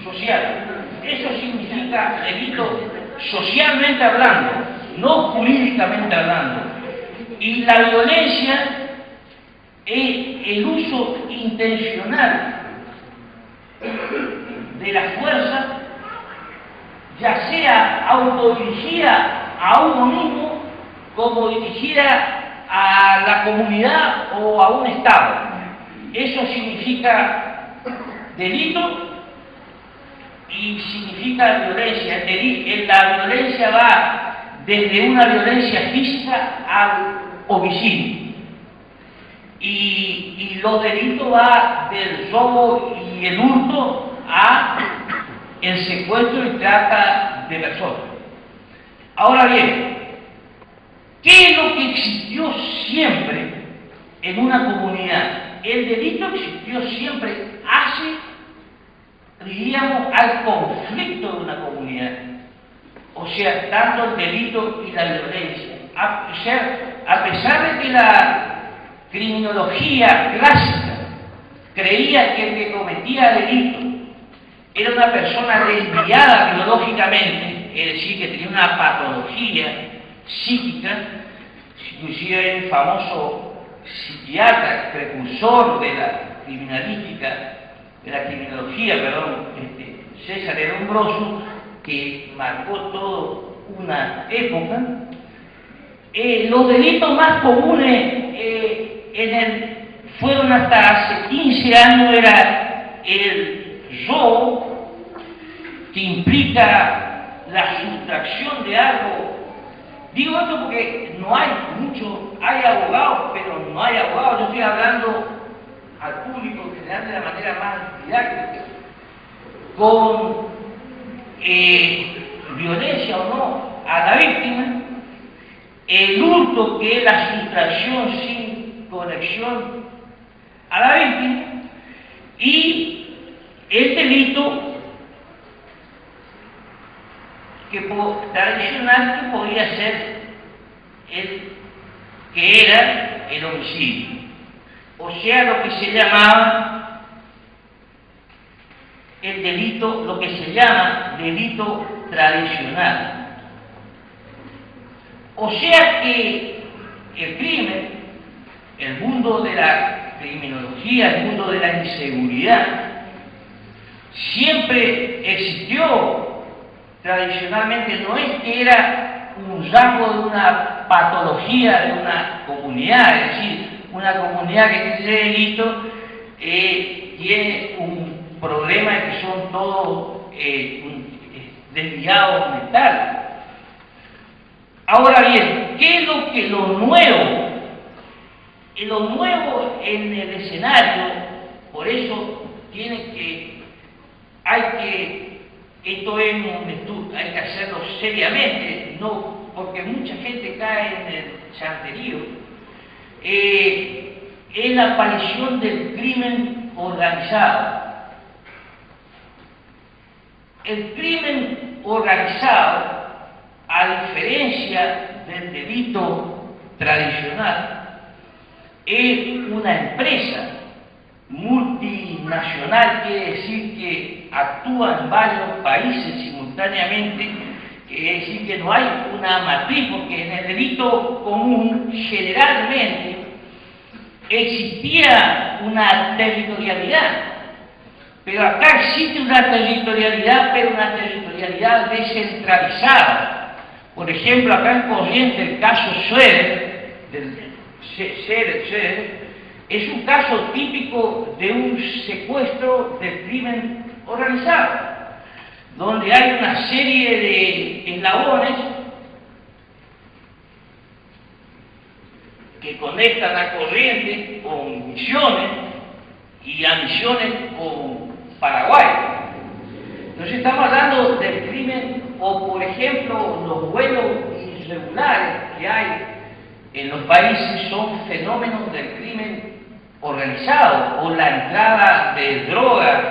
social. Eso significa delito socialmente hablando, no jurídicamente hablando. Y la violencia es el uso intencional de la fuerza, ya sea autodirigida a uno mismo, como dirigida a la comunidad o a un Estado. Eso significa delito y significa violencia. La violencia va desde una violencia física al homicidio. Y los delitos va del robo y el hurto a el secuestro y trata de personas. Ahora bien, ¿qué es lo que existió siempre en una comunidad? El delito existió siempre diríamos, al conflicto de una comunidad. O sea, tanto el delito y la violencia. A pesar de que la criminología clásica creía que el que cometía delito era una persona desviada biológicamente, es decir, que tenía una patología psíquica, inclusive el famoso psiquiatra precursor de la criminología, César Erombroso, que marcó toda una época. Los delitos más comunes fueron hasta hace 15 años era el robo, que implica la sustracción de algo. Digo esto porque no hay hay abogados, pero no hay abogados. Yo estoy hablando al público en general de la manera más didáctica, con violencia o no a la víctima, el hurto, que es la sustracción sin conexión a la víctima, y el delito tradicional que podría ser que era el homicidio, o sea, lo que se llamaba el delito, lo que se llama delito tradicional. O sea que el crimen, el mundo de la criminología, el mundo de la inseguridad, siempre existió tradicionalmente. No es que era un rasgo de una patología de una comunidad, es decir, una comunidad que tiene ese delito tiene un problema de que son todos desviados mentales. Ahora bien, ¿qué es lo nuevo? Lo nuevo en el escenario, por eso esto es un estudio, hay que hacerlo seriamente, no porque mucha gente cae en el chanterío, es la aparición del crimen organizado. El crimen organizado, a diferencia del delito tradicional, es una empresa multinacional, quiere decir que actúa en varios países simultáneamente, quiere decir que no hay una matriz, porque en el delito común generalmente existía una territorialidad, pero acá existe una territorialidad, pero una territorialidad descentralizada. Por ejemplo, acá en Corrientes, el caso Schroeder, es un caso típico de un secuestro del crimen organizado, donde hay una serie de eslabones que conectan a Corrientes con Misiones y a Misiones con Paraguay. Entonces estamos hablando del crimen, o por ejemplo los vuelos irregulares que hay en los países son fenómenos del crimen organizado, o la entrada de drogas,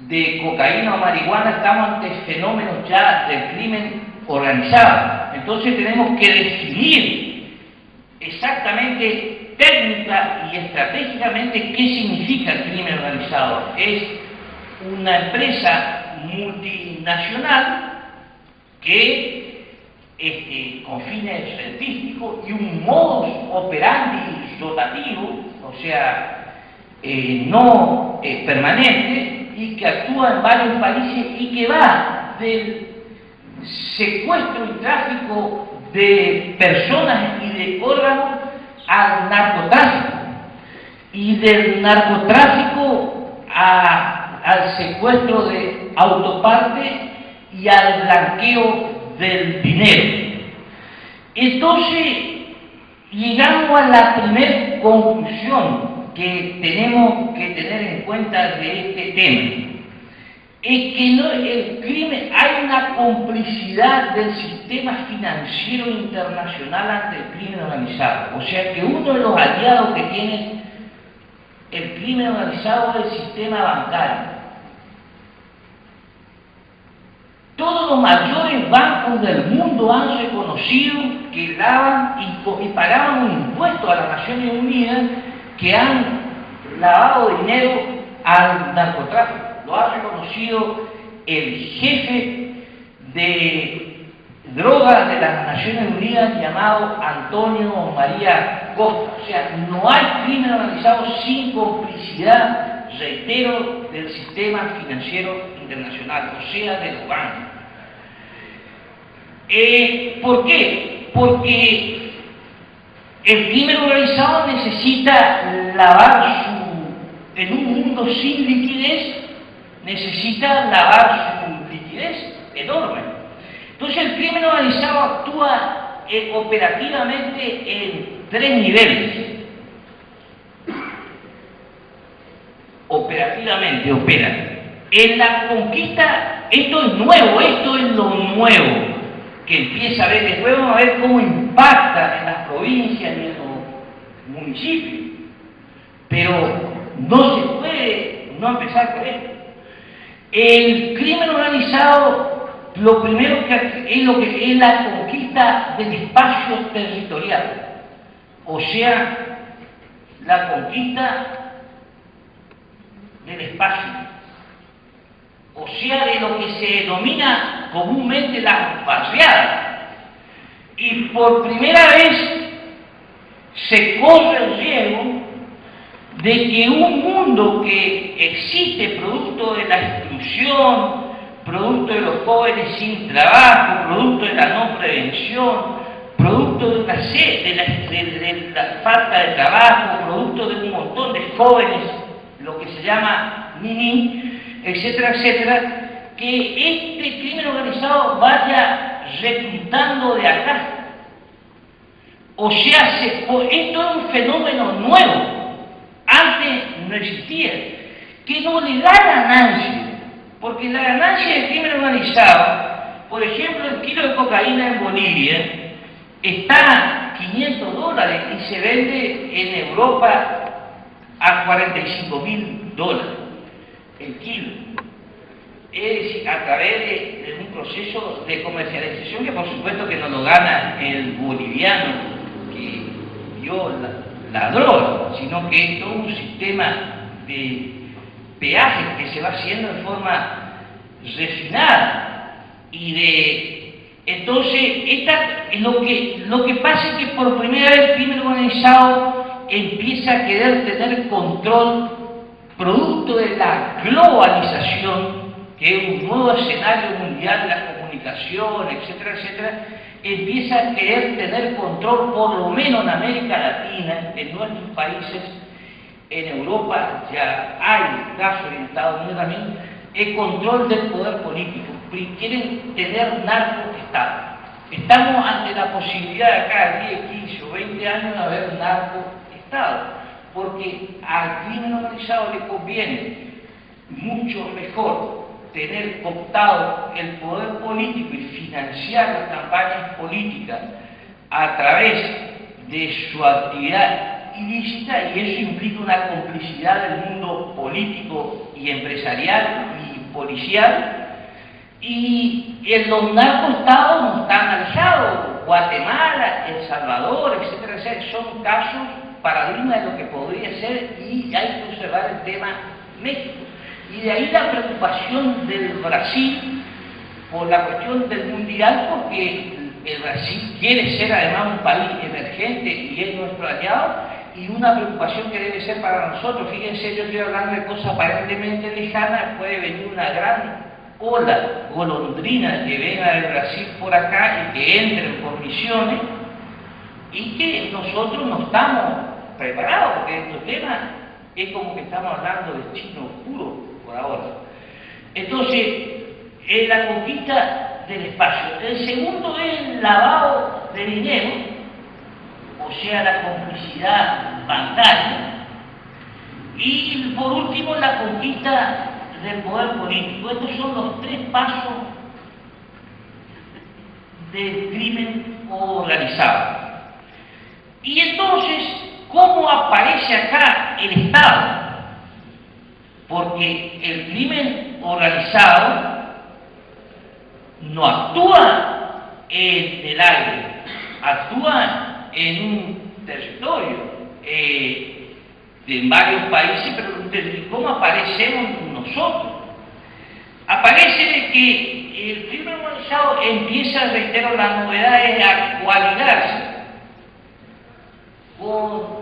de cocaína o marihuana. Estamos ante fenómenos ya del crimen organizado. Entonces tenemos que definir exactamente, técnica y estratégicamente, qué significa el crimen organizado. Es una empresa multinacional que con fines rentísticos y un modus operandi rotativo, o sea, no permanente, y que actúa en varios países y que va del secuestro y tráfico de personas y de órganos al narcotráfico, y del narcotráfico al secuestro de autopartes y al blanqueo del dinero. Entonces, llegamos a la primera conclusión que tenemos que tener en cuenta de este tema. Es que el crimen, hay una complicidad del sistema financiero internacional ante el crimen organizado. O sea que uno de los aliados que tiene el crimen organizado es el sistema bancario. Todos los mayores bancos del mundo han reconocido que daban y pagaban un impuesto a las Naciones Unidas, que han lavado dinero al narcotráfico. Lo ha reconocido el jefe de drogas de las Naciones Unidas, llamado Antonio María Costa. O sea, no hay crimen organizado sin complicidad, reitero, del sistema financiero internacional, o sea, de los bancos. ¿Por qué? Porque el crimen organizado necesita lavar en un mundo sin liquidez, necesita lavar su liquidez enorme. Entonces el crimen organizado actúa operativamente en 3 niveles. Operativamente opera. En la conquista, esto es nuevo, esto es lo nuevo que empieza a ver. Después vamos a ver cómo impacta en las provincias y en los municipios. Pero no se puede no empezar con esto. El crimen organizado, lo primero que es la conquista del espacio territorial, o sea, la conquista del espacio, o sea, de lo que se denomina comúnmente las barriadas. Y por primera vez se corre el riesgo de que un mundo que existe producto de la exclusión, producto de los jóvenes sin trabajo, producto de la no prevención, producto de la falta de trabajo, producto de un montón de jóvenes, lo que se llama mini, etcétera, etcétera, que este crimen organizado vaya reclutando de acá. O sea, esto es un fenómeno nuevo. Antes no existía, que no le da ganancia, porque la ganancia del crimen organizado, por ejemplo, el kilo de cocaína en Bolivia está a $500 y se vende en Europa a $45.000 el kilo. Es decir, a través de un proceso de comercialización que por supuesto que no lo gana el boliviano que dio la droga, sino que es todo un sistema de peajes que se va haciendo de forma refinada entonces lo que pasa es que por primera vez el crimen organizado empieza a querer tener control producto de la globalización, que es un nuevo escenario mundial de la comunicación, etcétera, etcétera. Empieza a querer tener control, por lo menos en América Latina, en nuestros países, en Europa ya hay casos, en Estados Unidos también, el control del poder político. Quieren tener narcoestado. Estamos ante la posibilidad de acá, 10, 15 o 20 años, de haber narcoestado, porque al crimen organizado le conviene mucho mejor tener cooptado el poder político y financiar las campañas políticas a través de su actividad ilícita, y eso implica una complicidad del mundo político y empresarial y policial. Y los narcoestados no están alejados, Guatemala, El Salvador, etcétera, etcétera, son casos paradigmas de lo que podría ser, y hay que observar el tema México. Y Y de ahí la preocupación del Brasil por la cuestión del mundial, porque el Brasil quiere ser además un país emergente y es nuestro aliado, y una preocupación que debe ser para nosotros. Fíjense, yo estoy hablando de cosas aparentemente lejanas, puede venir una gran ola golondrina que venga del Brasil por acá y que entren por misiones, y que nosotros no estamos preparados, porque estos temas es como que estamos hablando de chino puro por ahora. Entonces, es la conquista del espacio. El segundo es el lavado de dinero, o sea, la complicidad bancaria. Y por último, la conquista del poder político. Estos son los tres pasos del crimen organizado. Y entonces, ¿cómo aparece acá el Estado? Porque el crimen organizado no actúa en el aire, actúa en un territorio, en varios países, pero ¿cómo aparecemos nosotros? Aparece de que el crimen organizado empieza, reitero, la novedad es a coadyuvarse con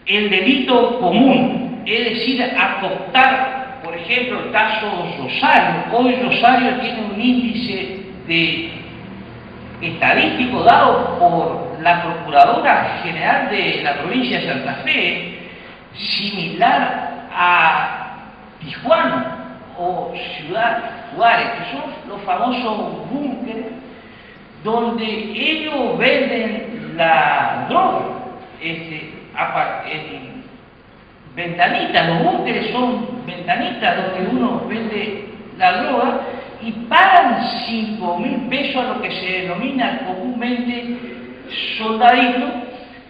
el delito común, es decir, a cooptar, por ejemplo, el caso Rosario. Hoy Rosario tiene un índice estadístico dado por la Procuradora General de la provincia de Santa Fe, similar a Tijuana o Ciudad Juárez, que son los famosos búnkeres donde ellos venden la droga en ventanitas. Los búnkeres son ventanitas donde uno vende la droga y pagan 5.000 pesos a lo que se denomina comúnmente soldaditos,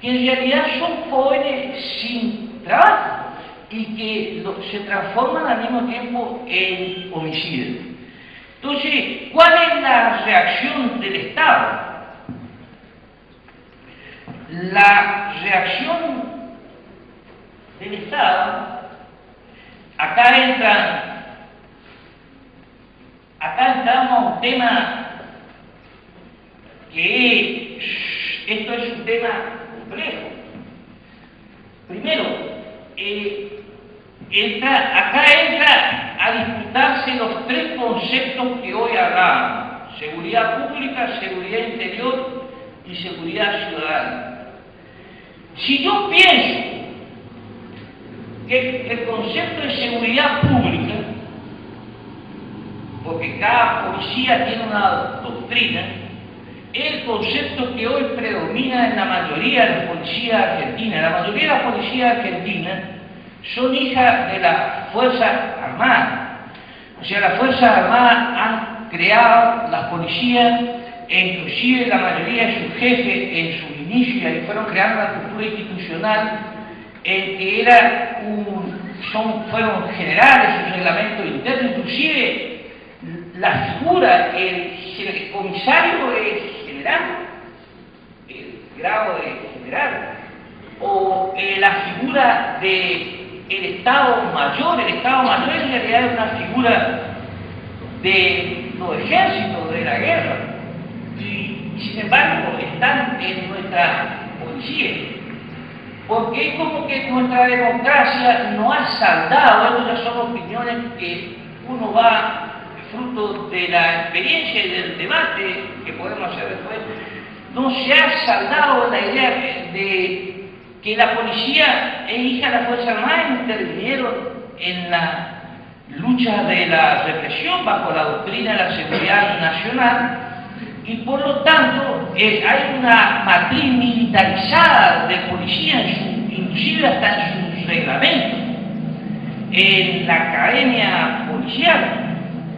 que en realidad son jóvenes sin trabajo y que se transforman al mismo tiempo en homicidios. Entonces, ¿cuál es la reacción del Estado? La reacción del Estado, acá entramos a un tema que esto es un tema complejo. Primero, acá entra a disputarse los tres conceptos que hoy hablamos: seguridad pública, seguridad interior y seguridad ciudadana. Si yo pienso que el concepto de seguridad pública, porque cada policía tiene una doctrina, es el concepto que hoy predomina en la mayoría de las policías argentinas. La mayoría de las policías argentinas son hijas de las Fuerzas Armadas. O sea, las Fuerzas Armadas han creado las policías, e inclusive la mayoría de sus jefes en sus inicios y fueron creando una estructura institucional en que fueron generales sus reglamentos internos, inclusive la figura, el comisario es general, el grado de general, o la figura del Estado Mayor. El Estado Mayor en realidad es una figura de los ejércitos de la guerra, y sin embargo están en nuestra policía, porque es como que nuestra democracia no ha saldado. Estas ya son opiniones que uno va fruto de la experiencia y del debate que podemos hacer después. No se ha saldado la idea de que la policía e hija de las Fuerzas Armadas intervinieron en la lucha de la represión bajo la doctrina de la seguridad nacional, y por lo tanto hay una matriz militarizada de policía, inclusive hasta en sus reglamentos, en la academia policial.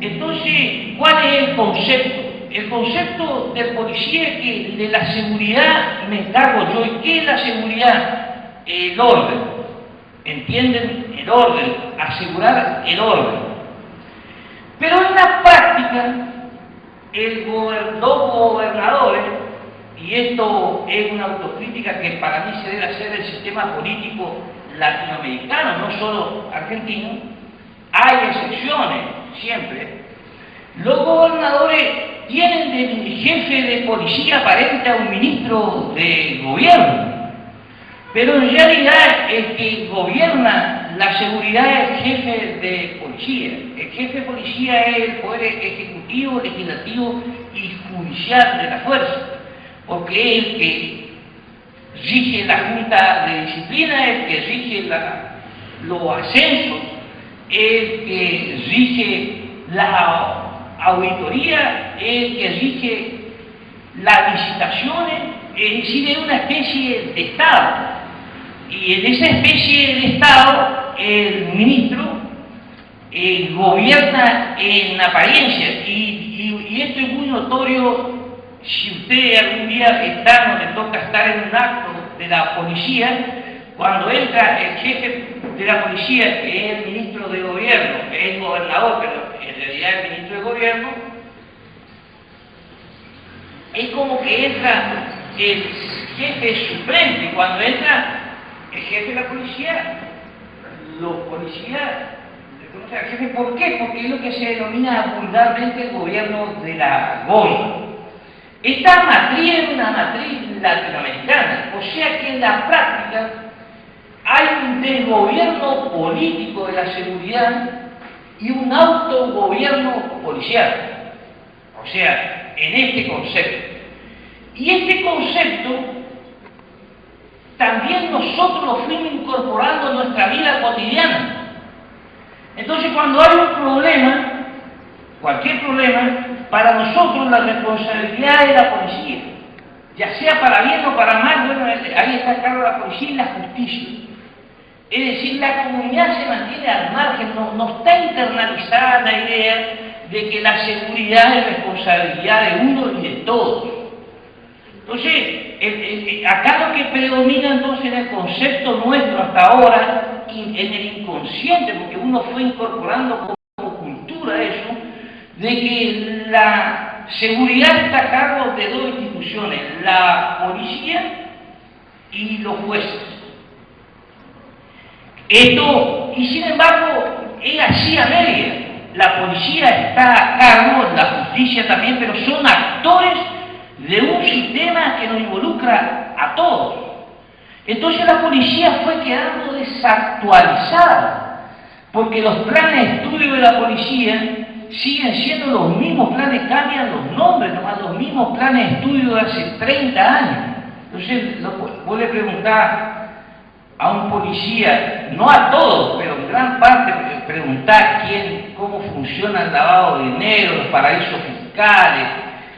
Entonces, ¿cuál es el concepto? El concepto del policía es que de la seguridad me encargo yo. ¿Y qué es la seguridad? El orden. ¿Entienden? El orden, asegurar el orden. Pero en la práctica, los gobernadores, y esto es una autocrítica que para mí se debe hacer del sistema político latinoamericano, no solo argentino, hay excepciones, siempre, los gobernadores tienen de jefe de policía aparente a un ministro de gobierno, pero en realidad el que gobierna la seguridad es el jefe de policía. El jefe de policía es el poder ejecutivo, legislativo y judicial de la fuerza, porque es el que rige la Junta de Disciplina, el que rige los ascensos, el que rige la auditoría, el que rige las licitaciones, es decir, es una especie de Estado. Y en esa especie de Estado, el ministro gobierna en apariencia, y esto es muy notorio si usted algún día está, no le toca estar en un acto de la policía. Cuando entra el jefe de la policía, que es el ministro de gobierno, que es el gobernador, pero en realidad el ministro de gobierno, es como que entra el jefe suplente. Cuando entra el jefe de la policía, los policías reconocen al jefe. ¿Por qué? Porque es lo que se denomina vulgarmente el gobierno de la GOI. Esta matriz es una matriz latinoamericana, o sea que en la práctica hay un desgobierno político de la seguridad y un autogobierno policial, o sea, en este concepto. Y este concepto también nosotros lo fuimos incorporando en nuestra vida cotidiana. Entonces, cuando hay un problema, cualquier problema, para nosotros la responsabilidad es la policía, ya sea para bien o para mal. Bueno, ahí está a cargo la policía y la justicia. Es decir, la comunidad se mantiene al margen, no está internalizada la idea de que la seguridad es responsabilidad de uno y de todos. Entonces, acá lo que predomina entonces en el concepto nuestro hasta ahora, en el inconsciente, porque uno fue incorporando como cultura eso, de que la seguridad está a cargo de dos instituciones, la policía y los jueces. Y sin embargo, es así a media. La policía está a cargo, la justicia también, pero son actores de un sistema que nos involucra a todos. Entonces la policía fue quedando desactualizada, porque los planes de estudio de la policía siguen siendo los mismos planes, cambian los nombres, nomás los mismos planes de estudio de hace 30 años. Entonces, vos le preguntás a un policía, no a todos, pero en gran parte, preguntar cómo funciona el lavado de dinero, los paraísos fiscales,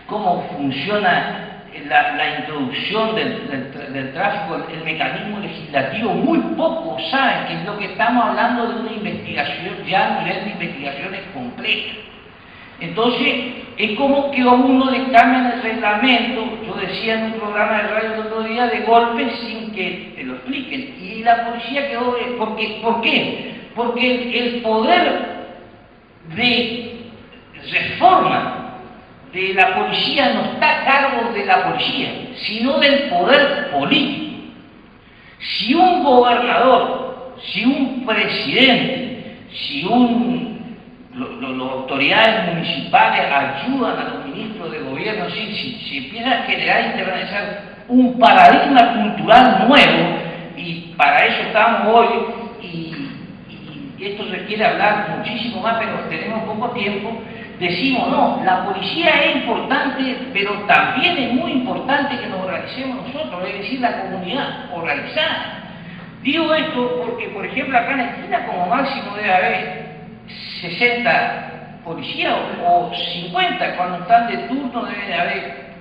cómo funciona la introducción del tráfico, el mecanismo legislativo. Muy pocos saben que es lo que estamos hablando de una investigación, ya a nivel de investigaciones complejas. Entonces, es como que a uno le cambian el reglamento. Yo decía en un programa de radio el otro día, de golpe, sin que te lo expliquen. Y la policía quedó... ¿Por qué? Porque el poder de reforma de la policía no está a cargo de la policía, sino del poder político. Si un gobernador, si un presidente, si las autoridades municipales ayudan a los ministros de gobierno, si empieza a generar, internalizar un paradigma cultural nuevo, y para eso estamos hoy, y esto requiere hablar muchísimo más, pero tenemos poco tiempo. Decimos, no, la policía es importante, pero también es muy importante que nos organicemos nosotros, es decir, la comunidad organizada. Digo esto porque, por ejemplo, acá en la esquina como máximo debe haber 60 policías o 50, cuando están de turno deben haber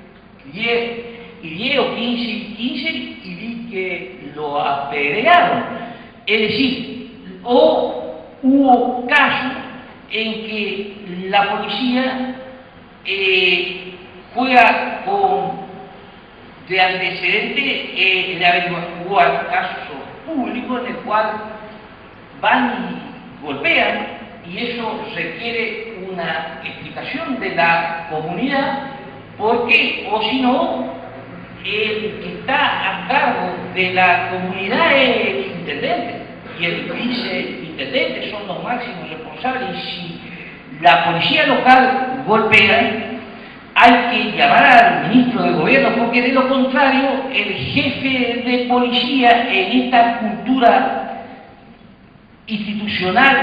10 o 15, y vi que lo apedrearon. Es decir, hubo casos en que la policía juega de antecedente de averiguar casos públicos en el cual van y golpean, y eso requiere una explicación de la comunidad, porque, o si no, el que está a cargo de la comunidad es el intendente y el viceintendente. intendentes son los máximos responsables, y si la policía local golpea, hay que llamar al ministro de gobierno, porque de lo contrario, el jefe de policía en esta cultura institucional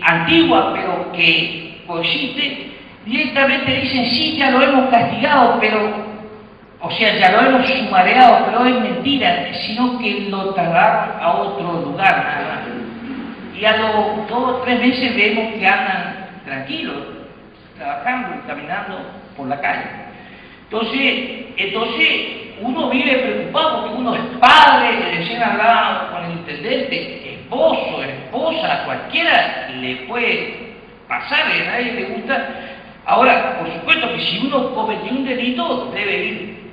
antigua, pero que coexiste, directamente dicen: sí, ya lo hemos castigado, pero, o sea, ya lo hemos sumareado, pero es mentira, sino que lo trasladaron a otro lugar, nada más. Y a los 2 o 3 meses vemos que andan tranquilos, trabajando y caminando por la calle. Entonces uno vive preocupado, porque uno es padre, recién hablaba con el intendente, esposo, esposa, cualquiera le puede pasar, a nadie le gusta. Ahora, por supuesto que si uno cometió un delito, debe ir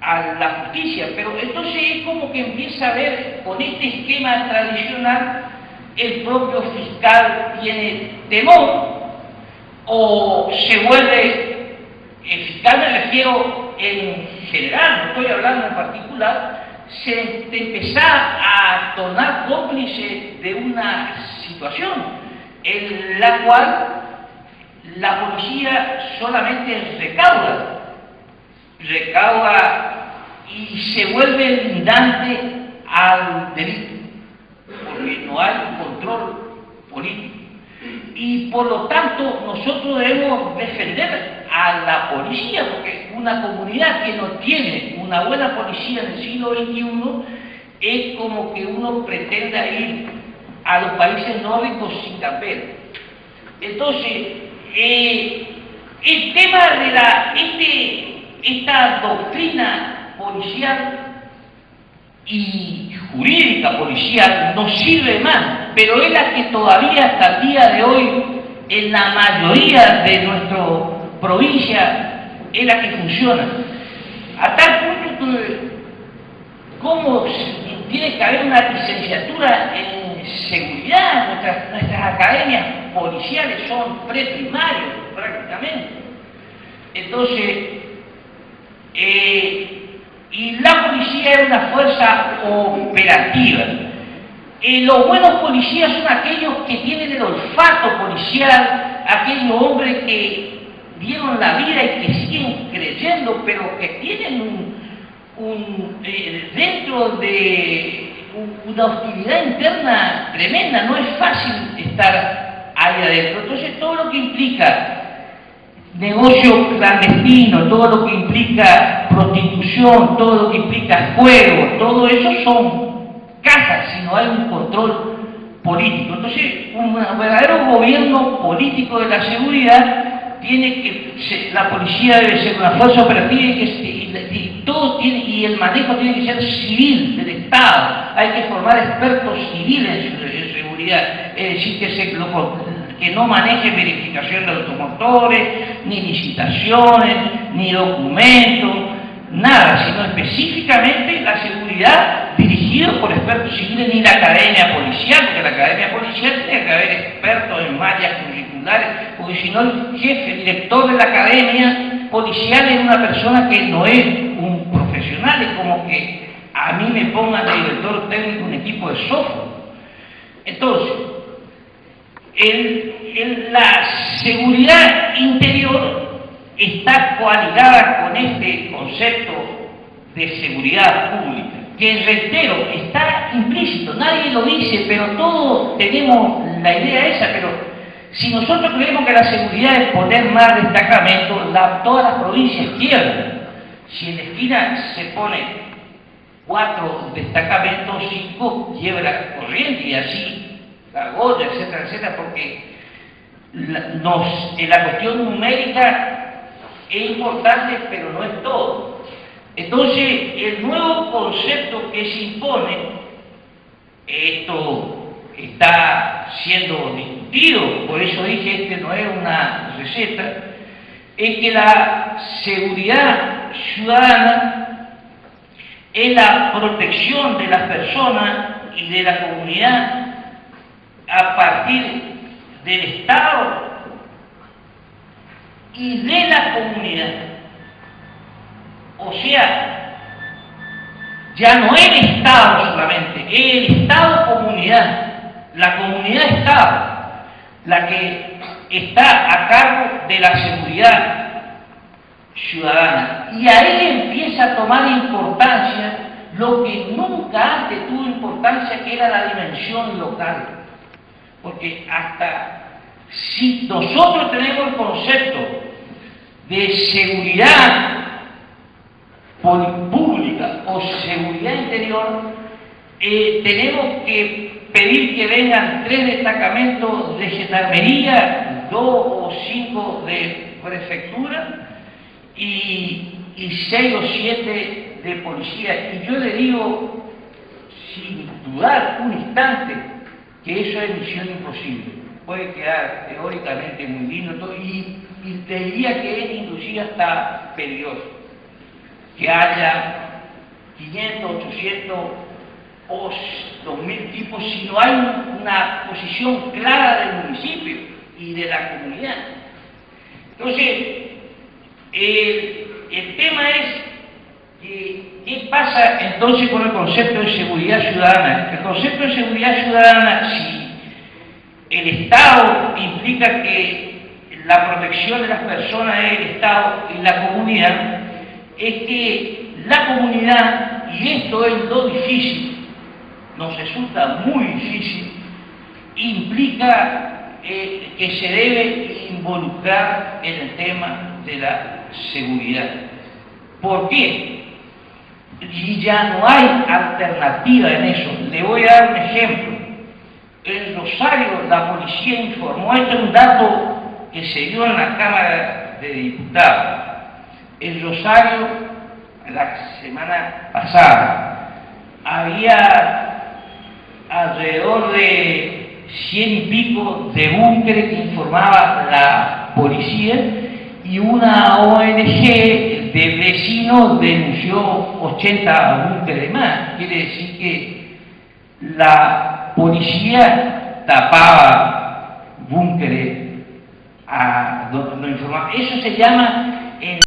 a la justicia, pero entonces es como que empieza a ver, con este esquema tradicional, el propio fiscal tiene temor, o se vuelve, el fiscal me refiero en general, no estoy hablando en particular, se empieza a tornar cómplice de una situación en la cual la policía solamente recauda y se vuelve lindante al delito, porque no hay control político. Y por lo tanto nosotros debemos defender a la policía, porque una comunidad que no tiene una buena policía en el siglo XXI es como que uno pretenda ir a los países nórdicos sin campera. Entonces, el tema de esta doctrina policial y jurídica policial nos sirve más, pero es la que todavía hasta el día de hoy en la mayoría de nuestra provincia es la que funciona. A tal punto que como tiene que haber una licenciatura en seguridad, nuestras academias policiales son preprimarios prácticamente. Entonces, y la policía es una fuerza operativa. Los buenos policías son aquellos que tienen el olfato policial, aquellos hombres que dieron la vida y que siguen creyendo, pero que tienen dentro de una hostilidad interna tremenda. No es fácil estar ahí adentro. Entonces, todo lo que implica negocio clandestino, todo lo que implica prostitución, todo lo que implica juego, todo eso son cajas si no hay un control político. Entonces, un verdadero gobierno político de la seguridad la policía debe ser una fuerza operativa y el manejo tiene que ser civil del Estado. Hay que formar expertos civiles en seguridad, es decir, que no manejen verificación de automotores, ni licitaciones, ni documentos, nada, sino específicamente la seguridad dirigida por expertos civiles, ni la academia policial, porque la academia policial tiene que haber expertos en mallas curriculares, porque si no el jefe, el director de la academia policial es una persona que no es un profesional, es como que a mí me pongan de director técnico de un equipo de software. Entonces, la seguridad interior está coaligada con este concepto de seguridad pública, que reitero, está implícito, nadie lo dice, pero todos tenemos la idea esa. Pero si nosotros creemos que la seguridad es poner más destacamentos, todas las provincias quiebran. Si en la esquina se pone 4 destacamentos, 5 quiebra corriente, y así Argolla, etcétera, etcétera, porque la cuestión numérica es importante, pero no es todo. Entonces, el nuevo concepto que se impone, esto está siendo discutido, por eso dije que no es una receta, es que la seguridad ciudadana es la protección de las personas y de la comunidad a partir del Estado y de la comunidad. O sea, ya no el Estado solamente, el Estado-comunidad. la comunidad está la que está a cargo de la seguridad ciudadana. Y ahí empieza a tomar importancia lo que nunca antes tuvo importancia, que era la dimensión local. Porque hasta si nosotros tenemos el concepto de seguridad pública o seguridad interior, tenemos que pedir que vengan 3 destacamentos de gendarmería, 2 o 5 de prefectura y 6 o 7 de policía. Y yo le digo, sin dudar un instante, que eso es misión imposible. Puede quedar teóricamente muy lindo todo, y te diría que es inclusive hasta peligroso que haya 500, 800 o 2000 tipos si no hay una posición clara del municipio y de la comunidad. Entonces, el tema es ¿qué pasa entonces con el concepto de seguridad ciudadana? El concepto de seguridad ciudadana, si el Estado implica que la protección de las personas es el Estado y la comunidad, es que la comunidad, y esto es lo difícil, nos resulta muy difícil, implica que se debe involucrar en el tema de la seguridad. ¿Por qué? Y ya no hay alternativa en eso. Le voy a dar un ejemplo. En Rosario la policía informó, esto es un dato que se dio en la Cámara de Diputados. En Rosario, la semana pasada, había alrededor de 100 y pico de búnkeres que informaba la policía, y una ONG de vecinos denunció 80 búnkeres más. Quiere decir que la policía tapaba búnkeres donde no informaba. Eso se llama en